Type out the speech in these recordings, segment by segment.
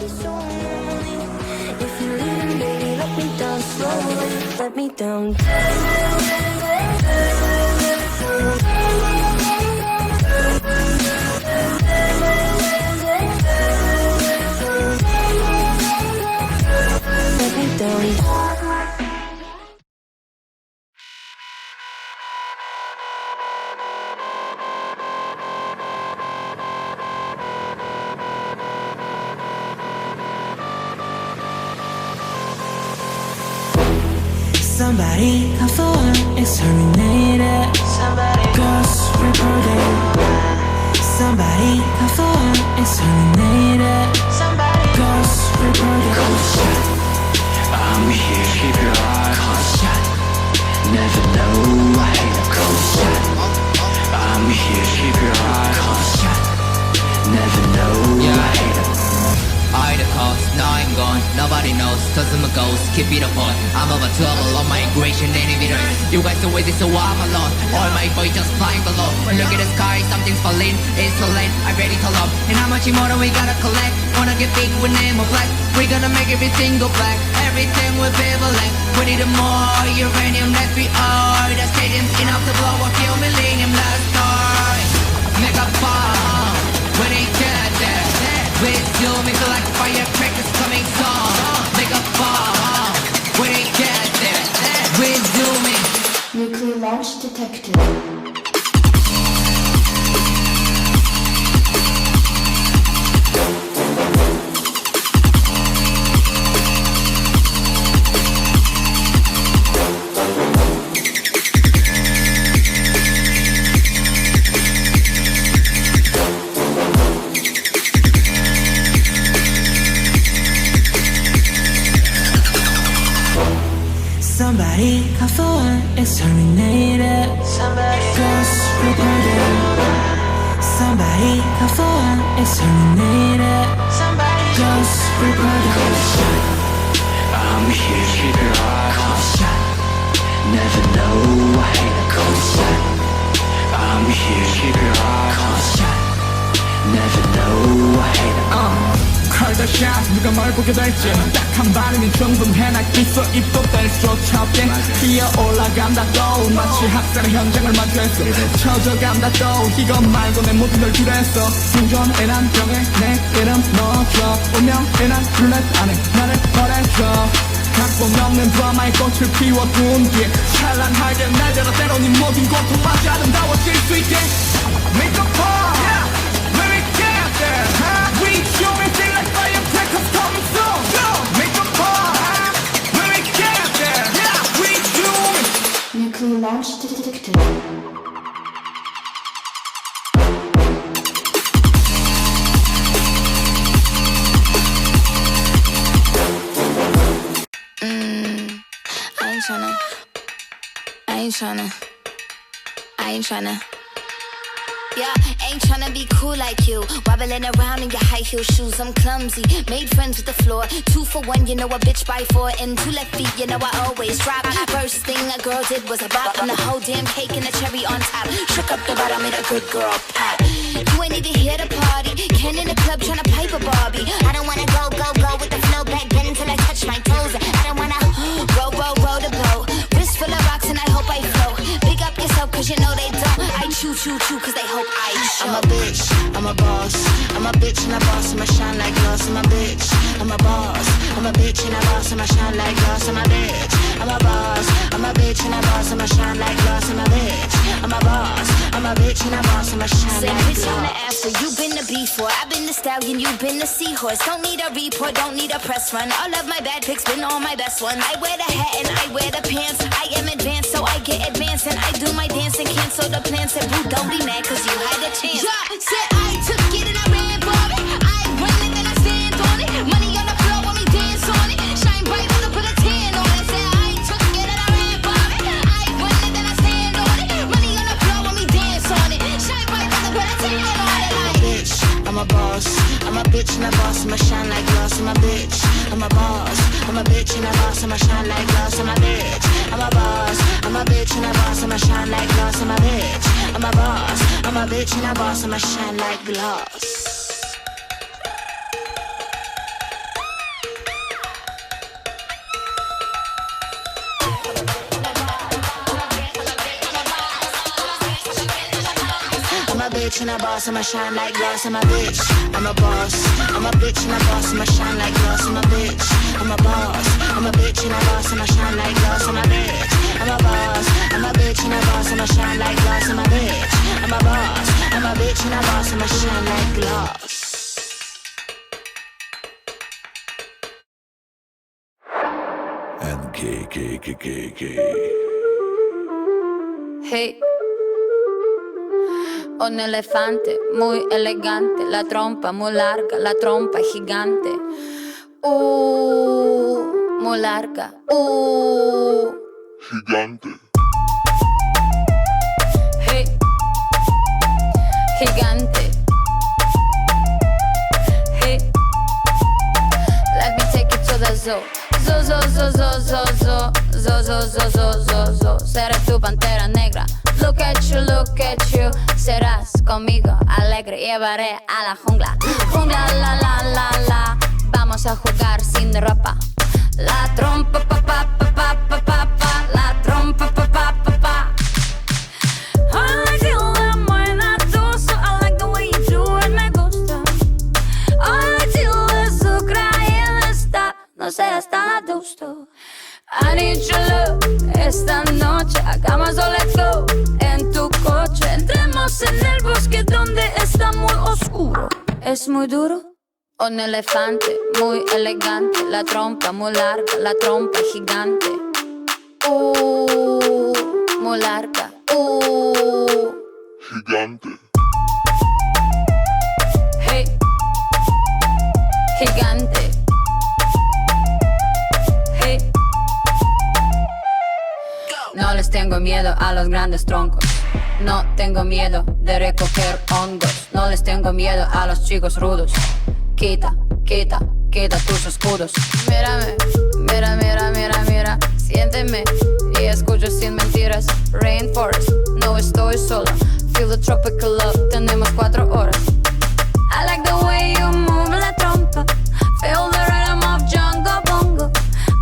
so lonely. If you're leaving, baby, let me down slowly. Let me down. Let me down. Somebody call for exterminated. Ghost reported. Somebody call for exterminated. Ghost reported. I'm here, keep your eye on shot. Never know I hate a cold shot. I'm here, keep your eye on shot. Never know I hate a I the cause, now I'm gone, nobody knows, cause I'm a ghost, keep it apart. I'm over trouble on migration inhibitor. You guys are waiting so I'm alone. All my boys just flying below. Look at the sky, something's falling, it's so late, I'm ready to love. And how much more do we gotta collect? Wanna get big with name of black. We're gonna make everything go black. Everything will be black. We need more uranium that we are. The stadium's enough to blow a few millennium last stars. Make a bomb when they get there. With you, make it like firecrackers coming strong. Make a bomb when they get there. With you, make Nuclear launch detected. Somebody call for exterminated. Ghost reported. Somebody call for exterminated. Ghost reported. I'm here, keep your eye on shot. Never know I hate a cold shot. I'm here, keep your eye on shot. Never know I hate a 컬더샷 누가 뭘 보게 될지 딱 한 발이면 충분해 날 있어 입도 뗄 수 없게 기어 올라간다 또 마치 학살의 현장을 마주했어 쳐져간다 또 이것 말고 내 모든 걸 줄였어 생존해란 병에 내 이름 넣어줘 운명해란 룰렛 안에 나를 버려줘 각본 없는 드라마의 꽃을 피워둔 뒤에 찬란하게 날들어 때론 이 모든 고통마저 아름다워질 수 있게 Make a part When we get there We show me feel like firecrackers coming soon Make a part When we get there We do it Nuclear launch detected. I ain't tryna. Yeah, ain't tryna be cool like you. Wobbling around in your high heel shoes, I'm clumsy. Made friends with the floor. 2 for 1, you know a bitch by 4. And 2 left feet, you know I always drop. First thing a girl did was a bop. And the whole damn cake and the cherry on top. Shook up the bottom, made a good girl pop. You ain't even here to party. Ken in the club tryna pipe a Barbie. I don't wanna go with the flow back then until I touch my toes. I don't wanna roll the boat. Wrist full of rocks and I hope I float. Big up yourself cause you know they don't. I chew cause they hope I show. I'm a bitch, I'm a boss. I'm a bitch and a boss, I'ma shine like glass. I'm a bitch, I'm a boss. I'm a bitch and a boss, I'ma shine like glass. I'm a bitch, I'm a boss. I'm a bitch and a boss, I'ma shine like glass. I'm a bitch, I'm a boss. I'm a bitch and a boss, I'ma shine like glass. Bitch on the after, you been the B4. I've been the stallion, you been the seahorse. Don't need a report, don't need a press run. All of my bad pics been all my best ones. I wear the hat and I wear the pants. I am advanced, so I get advanced. And I do my dance and cancel the plans. Said, boo, don't be mad cause you had a chance. Yeah, said I took it and I ran for it. I run it and I stand on it. Money on the floor when we dance on it. Shine bright on it, put a tan on it. Said I took it and I ran for it. I run it and I stand on it. Money on the floor when we dance on it. Shine bright on it, put a tan on it. I'm a bitch, I'm a boss. I'm a bitch and a boss, I'ma shine like glass. I'm a bitch, I'm a boss. I'm a bitch and a boss, I'ma shine like glass. I'm a bitch, I'm a boss. I'm a bitch and a boss, I'ma shine like glass. I'm a bitch, I'm a boss. I'm a bitch and a boss, I'ma shine like glass. bitch and a boss, I'ma shine like glass. I'm a bitch, I'm a boss. I'm a bitch and a boss, I'ma shine like glass. I'm a bitch, I'm a boss. I'm a bitch and a boss, I'ma shine like glass. I'm a bitch, I'm a boss. I'm a bitch and a boss, I'ma shine like glass. I'm a bitch, I'm a boss. I'm a bitch and a boss, I'ma shine like glass. Hey, un elefante muy elegante, la trompa muy larga, la trompa gigante. Muy larga. Gigante. Hey, gigante. Hey, let me take you to the zoo. Zo, zo, zo, zo, zo, zo, zo, zo, zo, zo, zo, zo. Seré tu pantera negra. Look at you. Serás conmigo alegre. Llevaré a la jungla. Jungla, la, la, la, la. Vamos a jugar sin ropa. La trompa, pa, pa, pa, pa, pa, pa, pa. La trompa, pa, pa, pa, pa. I like you, muy natuso. I like the way you do it, me gusta. I like you, azúcar y está. No seas tan adusto. I need your love. Esta noche hagamos o let's go. En tu coche entremos en el bosque donde está muy oscuro. Es muy duro. Un elefante muy elegante, la trompa muy larga, la trompa gigante. Muy larga. Gigante. Hey, gigante. Hey. No les tengo miedo a los grandes troncos. No tengo miedo de recoger hongos. No les tengo miedo a los chicos rudos. Quita tus escudos. Mírame, mira. Siénteme y escucho sin mentiras. Rainforest, no estoy sola. Feel the tropical love, tenemos 4 horas. I like the way you move la trompa. Feel the rhythm of Jungle Bongo.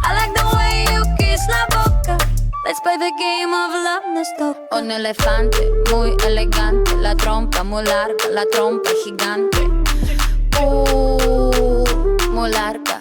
I like the way you kiss la boca. Let's play the game of love, nos toca. Un elefante muy elegante, la trompa muy larga, la trompa gigante. Muy larga.